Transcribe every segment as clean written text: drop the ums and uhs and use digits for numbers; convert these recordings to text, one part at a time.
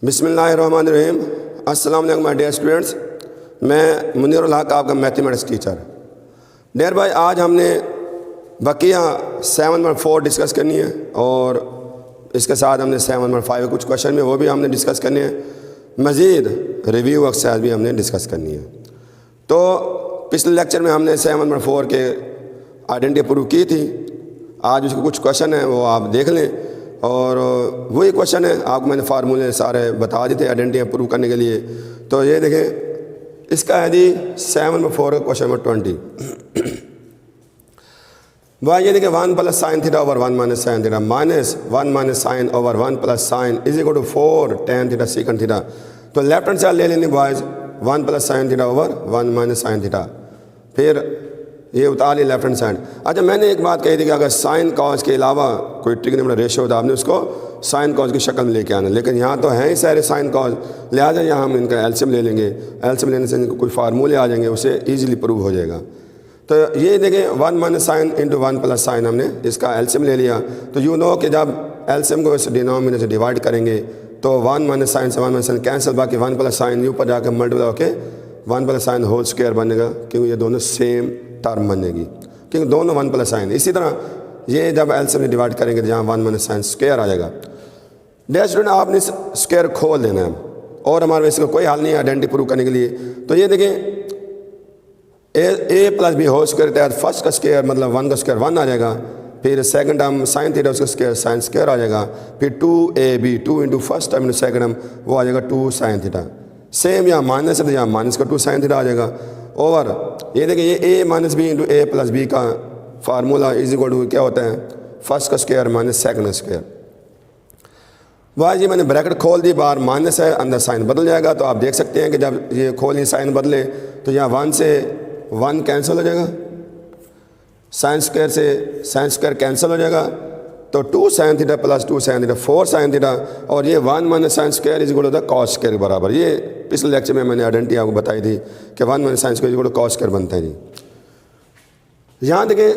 बिस्मिल्लाहिर्रहमानिर्रहीम। अस्सलाम वालेकुम माय डियर स्टूडेंट्स। मैं मुनीरुल हक आपका मैथमेटिक्स टीचर। डियर भाई, आज हमने बकिया 7.4 डिस्कस करनी है और इसके साथ हमने 7.5 कुछ क्वेश्चन में वो भी हमने डिस्कस करने हैं। मज़ीद रिव्यू एक्सरसाइज भी हमने डिस्कस करनी है। तो पिछले लेक्चर में हमने 7.4 के आइडेंटिटी प्रूव की थी। आज उसके कुछ क्वेश्चन हैं, वो आप देख लें। और वही क्वेश्चन है, आपको मैंने फार्मूले सारे बता दिए थे आइडेंटिटी प्रूव करने के लिए। तो ये देखें, इसका है जी 7.4 का क्वेश्चन नंबर 20। वह ये देखिए 1 plus sine theta over 1 minus sine theta minus 1 minus sine over 1 plus sine is equal to 4 tan theta second theta. तो लेफ्ट हैंड साइड ले लेनी boys, 1 plus sine theta over 1 minus sine theta, फिर ये उतार ली left hand side. अच्छा, मैंने एक बात कही थी कि अगर साइन कॉस के अलावा कोई ट्रिग्नोमेट्रिक रेशियो होता आपने उसको साइन कॉस की शक्ल में लेके आना, लेकिन यहाँ तो है ही सारे साइन कॉस, लिहाजा यहाँ हम इनका एलसीएम ले लेंगे। एलसीएम लेने से इनको कोई फार्मूले आ जाएंगे, उससे ईजिली प्रूव हो जाएगा। तो ये देखें 1 minus sine into 1 plus sign, हमने इसका एलसीएम ले लिया। तो यू नो कि जब एलसीएम को इस डिनोमिनेटर से डिवाइड करेंगे तो 1 माइनस साइन से 1 माइनस साइन कैंसिल, बाकी 1 प्लस साइन ऊपर जाकर मल्टीप्लाई होकर 1 प्लस साइन होल स्क्वायर बनेगा, क्योंकि ये दोनों सेम टर्म बनेगी, क्योंकि दोनों 1 प्लस साइन। इसी तरह ये जब एलसीएम में डिवाइड करेंगे तो जहाँ 1 माइनस साइन स्क्वायर आ जाएगा। डियर स्टूडेंट, आपने स्क्वायर खोल देना है और हमारे इसका कोई हाल नहीं है आइडेंटिटी प्रूव करने के लिए। तो ये देखें ए प्लस बी होल स्क्वायर तहत फर्स्ट का स्क्वायर मतलब 1 का स्क्वायर 1 आ जाएगा, फिर सेकंड टर्म साइन थीटा उसका स्क्वायर साइन स्क्वायर आ जाएगा, फिर 2ab 2 into first term into second term वो आ जाएगा 2 साइन थीटा। सेम यहाँ माइनस है तो यहाँ माइनस का 2 साइन थीटा आ जाएगा। ओवर ये देखिए ये a minus B into A plus B का फार्मूला इज इक्वल टू क्या होता है, फर्स्ट का स्क्वायर माइनस सेकंड का स्क्वायर। वाह जी, मैंने ब्रैकेट खोल दी, बाहर माइनस है, अंदर साइन बदल जाएगा। तो आप देख सकते हैं कि जब ये खोली साइन बदले तो यहाँ 1 से 1 कैंसिल हो जाएगा, साइन स्क्वायर से साइन स्क्वायर कैंसिल हो जाएगा। तो 2 sine theta plus 2 sine theta 4 sine theta, और ये 1 minus sine square is equal to the cos square के बराबर। ये पिछले लेक्चर में मैंने आइडेंटिटी आपको बताई थी कि 1 minus sine square is equal to cos square बनता है जी। यहाँ देखिए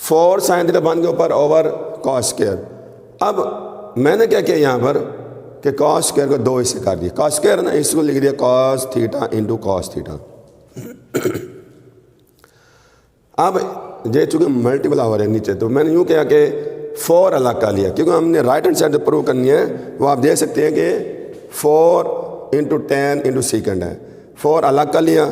4 साइन थीटा 1 के ऊपर ओवर कॉस स्क्वायर। अब मैंने क्या किया यहाँ पर कि कॉस स्क्वायर को 2 हिस्से कर दिए। कॉस स्क्वायर ना, इसको लिख दिया cos theta into cos theta. अब ये चूँकि मल्टीपल हो रहे हैं नीचे, तो मैंने यूँ किया कि 4 अलग कर लिया, क्योंकि हमने राइट हैंड साइड प्रूव करनी है। वो आप देख सकते हैं कि 4 इंटू 10 इंटू सेकेंड है, 4 अलग कर लिया।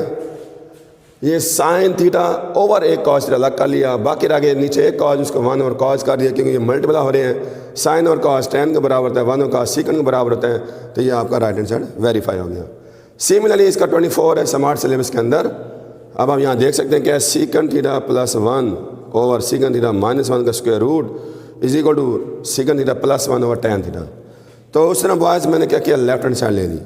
ये साइन थीटा ओवर एक कॉस थीटा अलग कर लिया, बाकी रह गए नीचे एक कॉस, उसको 1 और कॉस कर दिया, क्योंकि ये मल्टीपल हो रहे हैं। साइन और कॉस 10 के बराबर होता है, 1 और कॉस सेकेंड के बराबर होता है। तो ये आपका राइट हैंड साइड वेरीफाई हो गया। सिमिलरली इसका 24 है स्मार्ट सिलेबस के अंदर। अब हम यहाँ देख सकते हैं कि second theta plus 1 over second theta minus 1 का square root is equal to second theta plus 1 over tan theta. तो उस तरह बॉयज मैंने क्या किया, लेफ्ट हैंड साइड ले ली।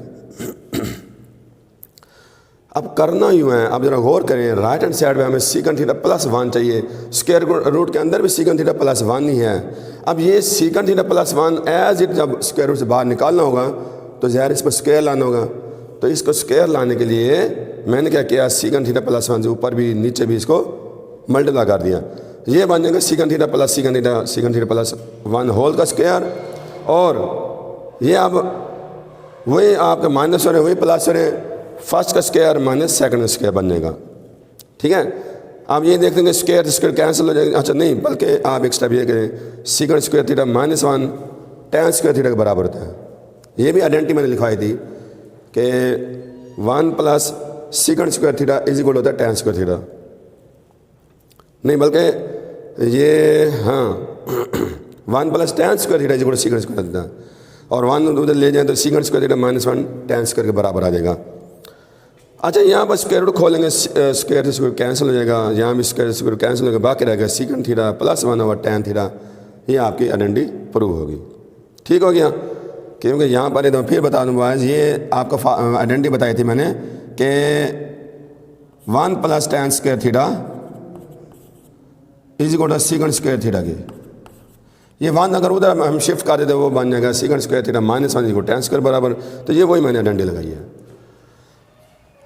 अब करना यूँ है, अब जरा गौर करें, राइट हैंड साइड में हमें सेकंड थीटा प्लस 1 चाहिए, स्क्वायर रूट के अंदर भी सेकंड थीटा प्लस 1 ही है। अब ये second theta plus 1 as it जब स्क्वायर रूट से बाहर निकालना होगा तो ज़ाहिर इस पर स्क्वायर लाना होगा। तो इसको स्क्वायर लाने के लिए मैंने क्या किया, सेकंड थीटा प्लस 1 से ऊपर भी नीचे भी इसको मल्टीप्लाई कर दिया। ये बन जाएगा second theta plus second theta plus 1 whole का स्क्वायर। और ये अब वही आपका माइनस हो रहे वही प्लस हो रहे, फर्स्ट का स्क्वायर माइनस सेकंड का स्क्वायर बनेगा। ठीक है, अब ये देख लेंगे स्क्वायर स्क्वायर कैंसिल हो जाएगा। अच्छा नहीं, बल्कि आप एक स्टेप ये करें, second square theta minus 1 tan square theta के बराबर होता है। ये भी आइडेंटिटी मैंने लिखवाई थी कि 1 plus second square theta is equal होता है tan स्क्वायर थीटा। नहीं बल्कि ये हाँ 1 plus tan square theta is equal second square theta, और 1 उधर ले जाए तो second square theta minus 1 tan square के बराबर आ जाएगा। अच्छा, यहाँ पर स्क्वायर रूट खोलेंगे, स्क्वायर स्क्वायर कैंसिल हो जाएगा, यहाँ भी स्क्वायर स्क्वायर कैंसिल होगा, बाकी रहेगा second theta plus 1 over tan theta. ये आपकी आइडेंटिटी प्रूव होगी। ठीक हो गया, क्योंकि यहाँ पर तो फिर बता दूँ बॉयज, ये आपको आइडेंटिटी बताई थी मैंने कि 1 plus tan square theta is equal to second square theta की। ये 1 अगर उधर हम शिफ्ट कर देते वो बन जाएगा second square theta minus 1 is equal tan square बराबर। तो ये वही मैंने आइडेंटिटी लगाई है।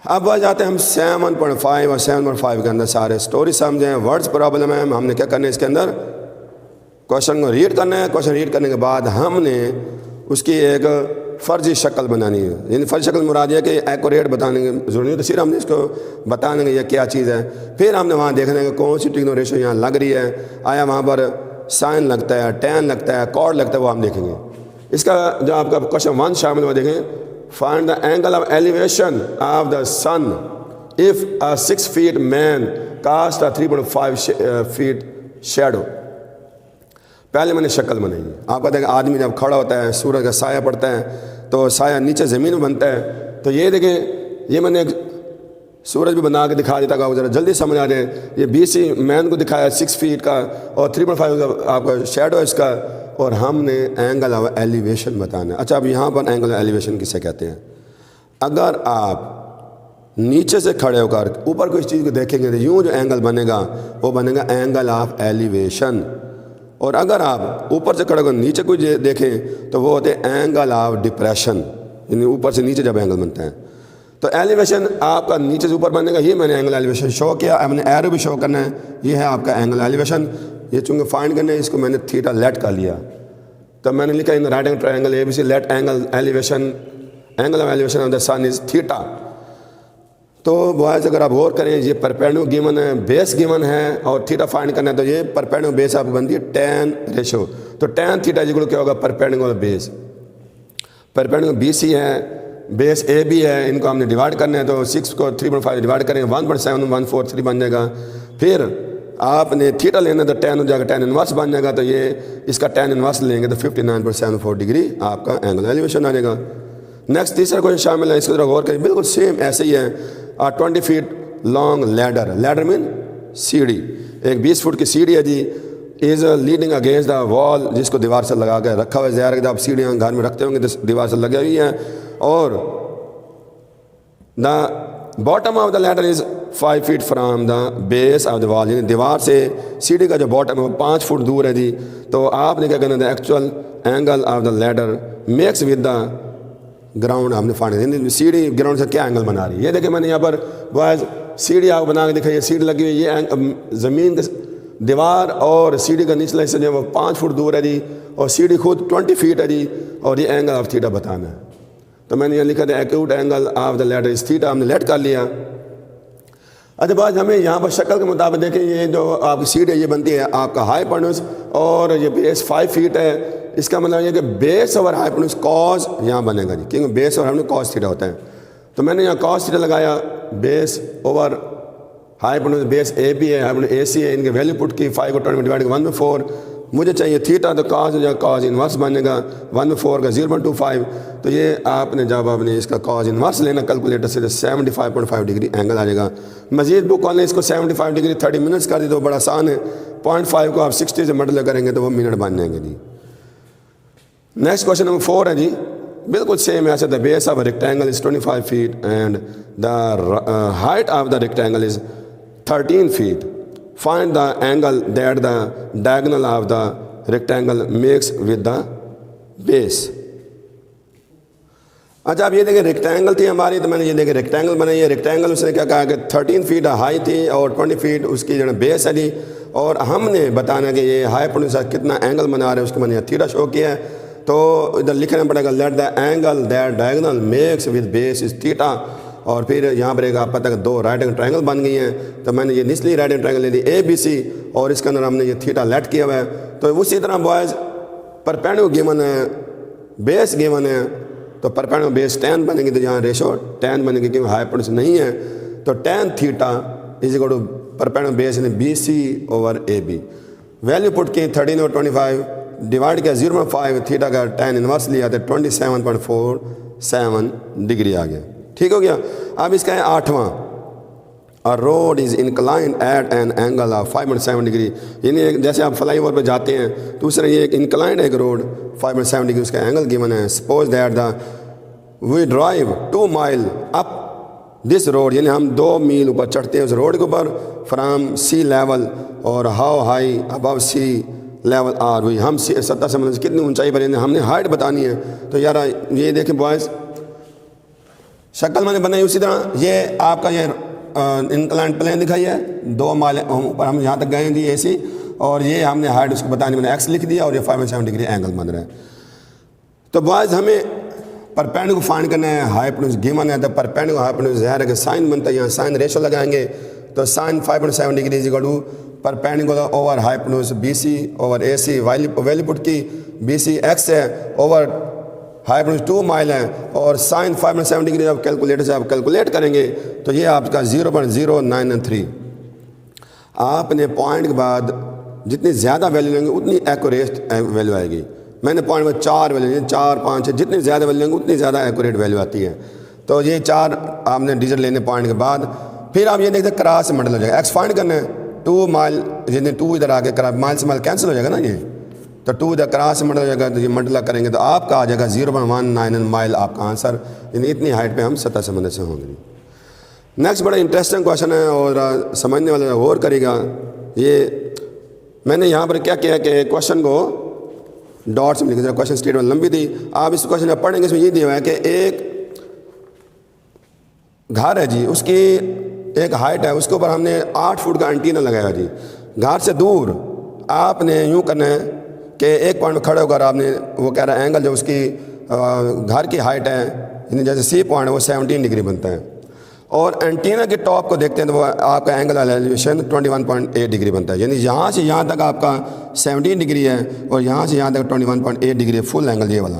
अब आ जाते हैं हम 7.5 और 7.5 के अंदर सारे स्टोरी समझें, वर्ड्स प्रॉब्लम है। हमने क्या करना है, इसके अंदर क्वेश्चन को रीड करना है। क्वेश्चन रीड करने के बाद हमने उसकी एक फ़र्जी शक्ल बनानी है, यानी फ़र्जी शक्ल मुराद है कि एक्यूरेट बताने की ज़रूरत नहीं, तो सिर्फ हमने इसको बताने ये क्या चीज़ है। फिर हमने वहाँ देखना है कि कौन सी टिग्नो रेशो यहाँ लग रही है, आया वहाँ पर साइन लगता है, टैन लगता है, कॉर्ड लगता है, वो हम देखेंगे। इसका जो आपका क्वेश्चन 1 शामिल हुआ देखें, find the angle of elevation of the sun if a 6 feet man cast a 3.5 feet shadow. पहले मैंने शक्ल बनाई है। आप कहते हैं आदमी जब खड़ा होता है, सूरज का साया पड़ता है तो साया नीचे ज़मीन में बनता है। तो ये देखें, ये मैंने सूरज भी बना के दिखा देता था, ज़रा जल्दी समझ आ जाए। ये BC मैन को दिखाया 6 feet का और 3.5 आपका शैडो इसका, और हमने एंगल ऑफ एलिवेशन बताना है। अच्छा, अब यहाँ पर एंगल ऑफ एलिवेशन किसे कहते हैं? अगर आप नीचे से खड़े होकर ऊपर कोई चीज़ को देखेंगे तो यूँ जो एंगल बनेगा वो बनेगा एंगल ऑफ एलिवेशन, और अगर आप ऊपर से खड़े होकर नीचे कोई देखें तो वो होते हैं एंगल ऑफ डिप्रेशन, यानी ऊपर से नीचे जब एंगल बनता है। तो एलिवेशन आपका नीचे से ऊपर बनेगा, ये मैंने एंगल एलिवेशन शो किया। मैंने एरो भी शो करना है, ये है आपका एंगल एलिवेशन। ये चूँकि फाइंड करने है, इसको मैंने थीटा लेट कर लिया, तो मैंने लिखा in the right angle triangle ABC let angle elevation, angle of elevation of the sun is theta. तो बॉयज़ अगर आप गौर करें, ये परपेंडिकुलर गिवन है, बेस गिवन है, और थीटा फाइंड करना है, तो ये परपेंडिकुलर बेस आपको बनती है tan रेशो। तो tan थीटा इक्वल क्या होगा? Perpendicular base. परपेंडिकुलर BC है, बेस AB है, इनको हमने डिवाइड करना है, तो 6 को 3.5 डिवाइड करेंगे 1.7143 बन जाएगा। फिर आपने थीटा लेना तो tan हो जाएगा, tan इनवर्स बन जाएगा, तो ये इसका tan इनवर्स लेंगे तो 59.74 डिग्री आपका एंगल एलिवेशन आ जाएगा। नेक्स्ट तीसरा क्वेश्चन शामिल है, इसको जरा गौर करें, बिल्कुल सेम ऐसे ही है। 20 feet long ladder, ladder mean सीढ़ी, एक 20 फुट की सीढ़ी है जी, is leading against the wall, जिसको दीवार से लगा के रखा हुआ है। ज़ाहिर है कि आप सीढ़ियाँ घर में रखते होंगे तो दीवार से लगी हुई है, और the bottom of the ladder is 5 feet from the base of the wall, यानी दीवार से सीढ़ी का जो बॉटम है वो 5 फुट दूर है जी। तो आपने क्या करना है, the actual angle of the ladder makes with the ground हमने फाइंड, सीढ़ी ग्राउंड से क्या एंगल बना रही है। ये देखिए मैंने यहाँ पर बॉयज़ सीढ़ी आपको बना के दिखाई है, सीढ़ी लगी हुई है, ये ज़मीन के दीवार और सीढ़ी का निचला हिस्सा जो है वो 5 फुट दूर है जी, और सीढ़ी खुद 20 feet है जी, और ये एंगल ऑफ थीटा बताना है। तो मैंने यहाँ लिखा था acute angle of the ladder is theta, हमने लेट कर लिया। अच्छा बात हमें यहाँ पर शक्ल के मुताबिक देखें, ये जो आपकी सीढ़ी है ये बनती है आपका हाइपोटेन्यूज, और ये बेस 5 feet है। इसका मतलब ये कि बेस ओवर हाइपोटेन्यूज कॉस यहाँ बनेगा जी, क्योंकि base over hypotenuse cos theta होता है। तो मैंने यहाँ कॉस थीटा लगाया, base over hypotenuse, base AB है, हाइपोटेन्यूज AC है, इनके वैल्यू पुट की 5 को 20 में डिवाइड 1/4, मुझे चाहिए थीटा, तो कॉस हो जाएगा, कॉस इनवर्स बनेगा 1/4 का 0.25। तो ये आपने जब आपने इसका कॉस इनवर्स लेना कैलकुलेटर से, 75.5 डिग्री एंगल आ जाएगा। मजीद बुक वाले इसको 75 डिग्री 30 मिनट्स कर दी तो बड़ा आसान है। 0.5 को आप 60 से मल्टीप्लाई करेंगे तो वो मिनट बन जाएंगे जी। नेक्स्ट क्वेश्चन नंबर 4 है जी, बिल्कुल सेम ऐसे, the base of rectangle is 25 feet and the height of the rectangle is 13 feet। Find the angle that the diagonal of the rectangle makes with the base. अच्छा अब ये देखिए rectangle थी हमारी, तो मैंने ये देखिए रेक्टेंगल बनाई है। रेक्टेंगल उसने क्या कहा कि 13 feet हाई थी और 20 feet उसकी जो बेस है जी, और हमने बताना कि ये हाइपोटेन्यूज कितना एंगल बना रहे हैं, उसको मैंने थीटा शो किया है। तो इधर लिखना पड़ेगा let the angle that diagonal makes with base is theta, और फिर यहाँ पर एक आप पता है 2 राइट एंगल ट्रायंगल बन गई हैं। तो मैंने ये निचली राइट एंगल ट्रायंगल ले ली ABC, और इसके अंदर हमने ये थीटा लेट किया हुआ है। तो उसी तरह बॉयज़ परपेंडिकुलर गिवन है, बेस गिवन है, तो परपेंडिकुलर बेस tan बनेगी, तो यहाँ रेशो tan बनेगी क्योंकि हाइपोटेन्यूज नहीं है। तो tan theta is equal to perpendicular base यानी BC over AB। Value put की 13 और 25 डिवाइड किया 0.5, थीटा का tan इनवर्स लिया तो 27.47 डिग्री आ गया। ठीक हो गया। अब इसका है 8वां, a rod is inclined at an angle of 5.7 degree, यानी जैसे आप फ्लाई ओवर पर जाते हैं दूसरा ये एक इंक्लाइंड एक रोड 5.7 डिग्री उसका एंगल गिवन है। Suppose that the we drive 2 mile up this road, यानी हम 2 मील ऊपर चढ़ते हैं उस रोड के ऊपर, फ्राम सी लेवल, और how high above sea level are we, हम सतह से मतलब कितनी ऊंचाई पर, हमने हाइट बतानी है। तो यार ये देखें बॉयज़ शक्ल मैंने बनाई, उसी तरह ये आपका ये इंक्लाइंड प्लेन दिखाई है, 2 माइल ऊपर हम यहाँ तक गए जी AC, और ये हमने हाइट उसको बतानी, मैंने x लिख दिया, और ये 5.7 डिग्री एंगल बन रहा है। तो बॉयज़ हमें परपेंडिकुलर फाइंड करना है, हाइपोटेन्यूज गिवन है, तो परपेंडिकुलर हाइपोटेन्यूज ज़ाहिर है कि साइन बनता है, यहाँ साइन रेशो लगाएंगे तो sine 5.7 degree is equal to perpendicular over hypotenuse BC over AC, value put की BC x है ओवर हाइपोटेन्यूज 2 माइल है और साइन 5.7 डिग्री जब कैलकुलेटर से आप कैलकुलेट करेंगे तो ये आपका 0.093। आपने पॉइंट के बाद जितनी ज़्यादा वैल्यू लेंगे उतनी एक्यूरेट वैल्यू आएगी। मैंने पॉइंट में 4 वैल्यू 4, 5, 6 जितनी ज़्यादा वैल्यू लेंगे उतनी ज़्यादा एक्यूरेट वैल्यू आती है। तो ये 4 आपने डिजिट लेने पॉइंट के बाद फिर आप ये देखते क्रॉस मल्टीपल हो जाएगा। एक्स फाइंड करना है 2 माइल, जितने 2 इधर आके माइल से माइल कैंसिल हो जाएगा ना, ये तो 2 इधर क्रॉस मल्टीपल हो जाएगा, तो ये मल्टीपल करेंगे तो आपका आ जाएगा 0.199 माइल आपका आंसर, यानी इतनी हाइट पे हम सतह समंदर से होंगे। नेक्स्ट बड़ा इंटरेस्टिंग क्वेश्चन है और समझने वाला गौर करेगा। ये मैंने यहाँ पर क्या किया कि क्वेश्चन को डॉट्स में लिख दिया, क्वेश्चन स्टेटमेंट लंबी थी, आप इस क्वेश्चन में पढ़ेंगे। इसमें ये दिया हुआ है कि एक घर है जी, उसकी एक हाइट है, उसके ऊपर हमने 8 फुट का एंटीना लगाया जी। घर से दूर आपने यूँ करना है कि एक पॉइंट में खड़े होकर आपने, वो कह रहा है एंगल जो उसकी घर की हाइट है, यानी जैसे C पॉइंट है वो 17 डिग्री बनता है, और एंटीना के टॉप को देखते हैं तो वो आपका एंगल एलिवेशन 21.8 डिग्री बनता है। यानी यहाँ से यहाँ तक आपका 17 डिग्री है और यहाँ से यहाँ तक 21.8 डिग्री है, फुल एंगल ये वाला।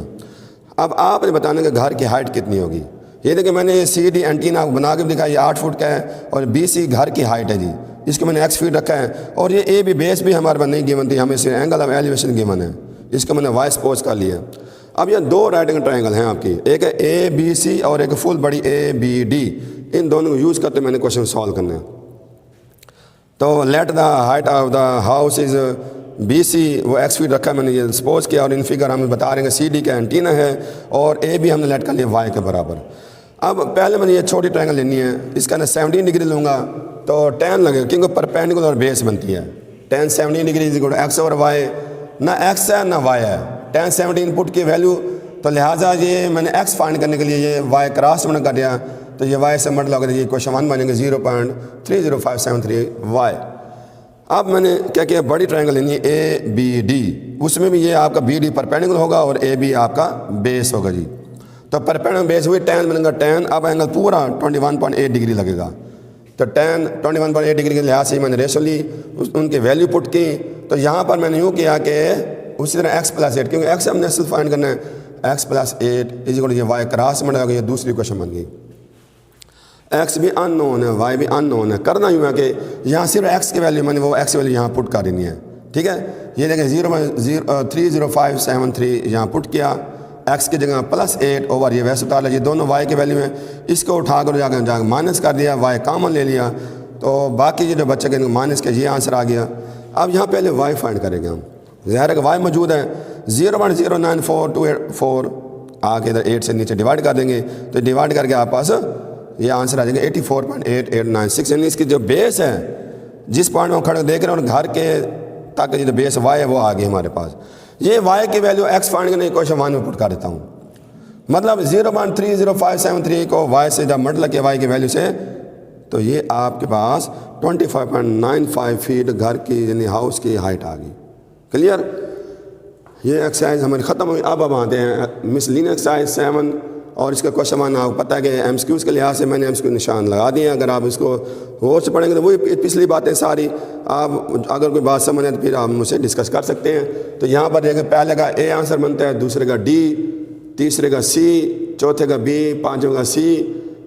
अब आपने बताना कि घर की हाइट कितनी होगी। ये देखिए मैंने ये CD एंटीना बना के दिखाया, ये 8 फुट का है और BC घर की हाइट है जी, इसको मैंने x फीट रखा है, और ये AB बेस भी हमारे पास नहीं गिवन थी, हमें सिर्फ एंगल ऑफ एलिवेशन गिवन है, इसको मैंने y सपोज कर लिया। अब ये 2 राइट एंगल ट्रायंगल हैं आपकी, एक है ABC और एक फुल बड़ी ABD, इन दोनों को यूज़ करते मैंने क्वेश्चन सॉल्व करना है। तो let the height of the house is BC, वो x फीट रखा है मैंने, ये सपोज किया, और इन फिगर हमें बता रहे हैं CD का एंटीना है और AB हमने लेट कर लिया y के बराबर। अब पहले मैंने ये छोटी ट्रायंगल लेनी है, इसका ना 17 डिग्री लूँगा तो tan लगेगा, क्योंकि परपेंडिकुलर और बेस बनती है। tan 17 degree is equal to x over y, ना x है ना y है, tan 17 इनपुट की वैल्यू, तो लिहाजा ये मैंने x फाइंड करने के लिए ये y क्रॉस मैंने कर दिया, तो ये y से मल्टीप्लाई कर, ये क्वेश्चन 1 बनेंगे 0.30573 y। अब मैंने क्या किया, बड़ी ट्रायंगल लेनी है ABD, उसमें भी ये आपका BD परपेंडिकुलर होगा और AB आपका बेस होगा जी। तो परपेंडिकुलर बेस हुई tan बनेगा tan, अब एंगल पूरा 21.8 डिग्री लगेगा, तो tan 21.8 डिग्री के लिहाज से मैंने रेशो ली, उनकी वैल्यू पुट की। तो यहाँ पर मैंने यूँ किया कि उसी तरह x + 8, क्योंकि x हमने असल फाइंड करना है, x + 8 इज इक्वल टू ये y क्रॉस में ये दूसरी क्वेश्चन बन गई। x भी अननोन है, y भी अननोन है। करना यूँ है कि यहाँ सिर्फ x की वैल्यू, मैंने वो x की वैल्यू यहाँ पुट कर देनी है, ठीक है। ये देखें 0.30573 यहाँ पुट किया, x की जगह +8 ओवर ये वैसे उतार लिया, दोनों y की वैल्यू है, इसको उठाकर जाकर माइनस कर दिया, y कॉमन ले लिया, तो बाकी ये जो बच्चे के माइनस के ये आंसर आ गया। अब यहाँ पहले y फाइंड करेंगे हम, ज़ाहिर है कि y मौजूद है, 0.09424 आके इधर 8 से नीचे डिवाइड कर देंगे, तो डिवाइड करके आप पास ये आंसर आ जाएगा 84.8896। यानी इसकी जो बेस है, जिस पॉइंट में खड़े देख रहे हैं, और घर के तक जो बेस y है वो आ गई हमारे पास। ये y की वैल्यू x फाइंड करने की क्वेश्चन 1 में पुट कर देता हूँ, मतलब 0.30573 को y से जब मल्टीप्लाई किया y की वैल्यू से, तो ये आपके पास 25.95 फीट घर की यानी हाउस की हाइट आ गई। क्लियर, ये एक्सरसाइज हमारी ख़त्म हुई। अब आते हैं मिसलिनियस एक्सरसाइज 7, और इसका क्वेश्चन 1 आपको पता है कि MCQs के लिहाज से मैंने MCQ निशान लगा दिए हैं। अगर आप इसको गौर से पढ़ेंगे तो वही पिछली बातें सारी, आप अगर कोई बात समझ आए तो फिर आप मुझसे डिस्कस कर सकते हैं। तो यहाँ पर देखिए पहले का A आंसर बनता है, दूसरे का D, तीसरे का C, चौथे का B, पाँचवें का C,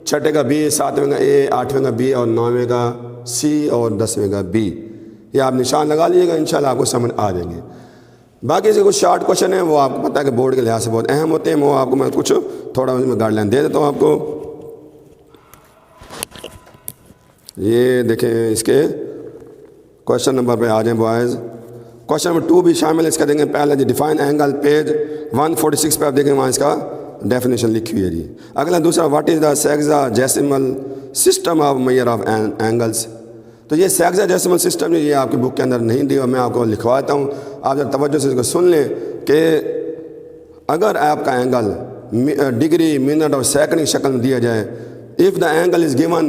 छठे का B, सातवें का A, आठवें का B और नौवें का C और 10वें का B। ये आप निशान लगा लीजिएगा, इंशाल्लाह आपको समझ आ जाएंगे। बाकी से कुछ शॉर्ट क्वेश्चन है, वो आपको पता है कि बोर्ड के लिहाज से बहुत अहम होते हैं, वो आपको मैं कुछ थोड़ा उसमें गाइडलाइन दे देता हूँ आपको। ये देखें, इसके क्वेश्चन नंबर पे आ जाएं बॉयज़। क्वेश्चन नंबर 2 भी शामिल इसका देंगे। पहले जी डिफाइन एंगल, पेज 146 पे आप देखेंगे, वहाँ इसका डेफिनेशन लिखी हुई है जी। अगला दूसरा, what is the sexagesimal system of measure of angles. तो ये सेक्साडेसिमल सिस्टम ये आपकी बुक के अंदर नहीं दिया, मैं आपको लिखवाता हूँ, आप जब तवज्जो से इसको सुन लें कि अगर आपका एंगल डिग्री, मिनट और सेकंड की शक्ल में दिया जाए, if the angle is given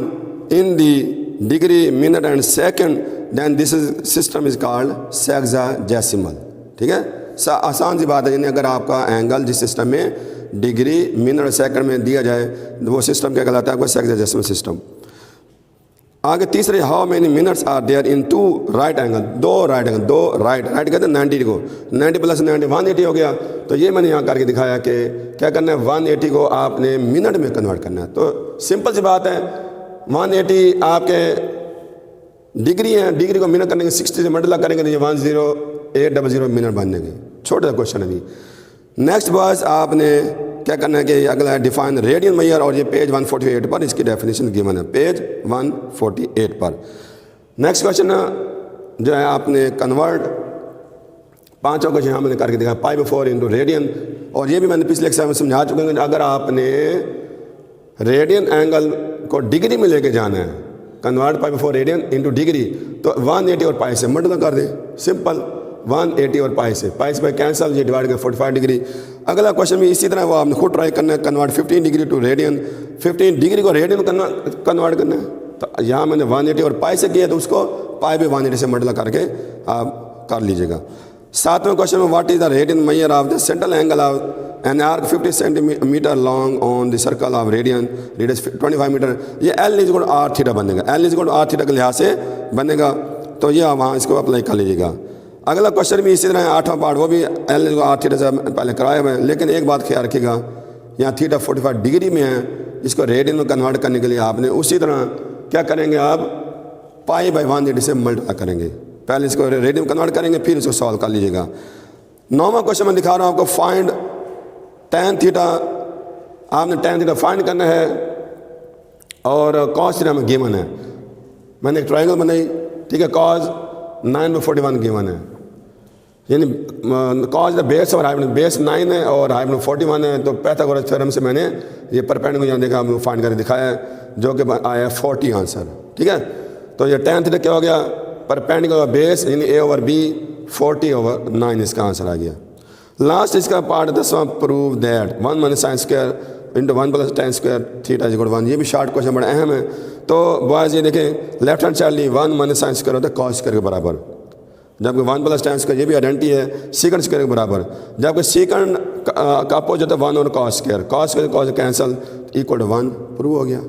in the degree, minute and second, then this is system is called sexadecimal. ठीक है, आसान सी बात है। यानी अगर आपका एंगल जिस सिस्टम में डिग्री मिनट सेकंड में दिया जाए वो सिस्टम क्या कहलाता है? आपको सेक्सडेसिमल सिस्टम। आगे तीसरे, how many minutes are there in two right angle, दो राइट कहते हैं 90 को, 90 प्लस 90 180 हो गया। तो ये मैंने यहाँ करके दिखाया कि क्या करना है, 180 को आपने मिनट में कन्वर्ट करना है। तो सिंपल सी बात है, 180 आपके डिग्री है, डिग्री को मिनट करने के 60 से मल्टीप्लाई करेंगे तो ये 10800 मिनट बनने की। छोटा सा क्वेश्चन है अभी। नेक्स्ट बॉयज आपने क्या करना है कि अगला है डिफाइन रेडियन मेजर, और ये पेज 148 पर इसकी डेफिनेशन गिवन है, पेज 148 पर। नेक्स्ट क्वेश्चन जो है आपने कन्वर्ट पांचों क्वेश्चन यहाँ मैंने करके दिखा, π/4 इंटू रेडियन। और ये भी मैंने पिछले एग्जाम में समझा चुके हैं, अगर आपने रेडियन एंगल को डिग्री में लेके जाना है, कन्वर्ट π/4 रेडियन इंटू डिग्री, तो 180 और पाई से मल्टीप्लाई कर दें, सिंपल 180 और पाई से कैंसल, ये डिवाइड कर 45 डिग्री। अगला क्वेश्चन भी इसी तरह वो आपने खुद ट्राई करना है, convert 15 degree to radian, 15 degree को रेडियन कन्वर्ट करना है। तो यहाँ मैंने 180 और पाई से किया, तो उसको पाई भी 180 से मल्टीप्लाई करके आप कर लीजिएगा। सातवें क्वेश्चन में what is the radian measure of the central angle of an arc 50 centimetre long on the circle of radius 25 metre. ये L is equal R theta बनेगा, L is equal R theta के लिहाज से बनेगा। तो ये आप वहाँ इसको अप्लाई कर लीजिएगा। अगला क्वेश्चन भी इसी तरह है, 8वां पार्ट, वो भी एल इज आर थीटा से पहले कराया हुआ है, लेकिन एक बात ख्याल रखिएगा, यहाँ थीटा 45 डिग्री में है, इसको रेडियन में कन्वर्ट करने के लिए आपने उसी तरह क्या करेंगे, आप π/180 से मल्टीप्लाई करेंगे। पहले इसको रेडियन कन्वर्ट करेंगे, फिर इसको सॉल्व कर लीजिएगा। 9वां क्वेश्चन मैं दिखा रहा हूँ आपको, फाइंड tan थीटा। आपने tan थीटा फाइंड करना है और cos थीटा में गिवन है। मैंने एक ट्रायंगल बनाई, ठीक है, cos 9/41 गिवन है, यानी cos द बेस और हाइपोटेन्यूज, बेस 9 है और हाइपोटेन्यूज 41 है। तो पाइथागोरस थ्योरम से मैंने ये परपेंडिकुलर यहाँ देखा, आपको फाइंड करके दिखाया है, जो कि आया 40 आंसर, ठीक है। तो ये tan थीटा क्या हो गया, परपेंडिकुलर बेस यानी A/B 40/9 इसका आंसर आ गया। लास्ट इसका पार्ट 10वां, prove that 1 - sin square into 1 + tan square theta is equal 1। ये भी शॉर्ट क्वेश्चन बड़ा अहम है। तो बॉयज ये देखें, लेफ्ट हैंड साइड ली 1 - sin स्क्वायर होता है cos स्क्वायर के बराबर, जबकि 1 + tan स्क्वायर ये भी आइडेंटिटी है सीकंड स्क्वायर के बराबर, जबकि सीकंड का अपोजिट होता है 1 और cos square, cos square cancel equal 1, prove हो गया।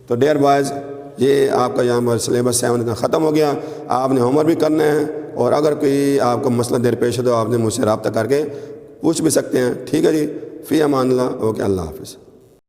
तो डियर बॉयज ये आपका यहाँ पर सिलेबस 7 का ख़त्म हो गया। आपने होमवर्क भी करना है, और अगर कोई आपको मसला दरपेश है तो आपने मुझसे रब्ता करके पूछ भी सकते हैं, ठीक है जी। फ़ी अमान अल्लाह, ओके, अल्लाह हाफ़िज़।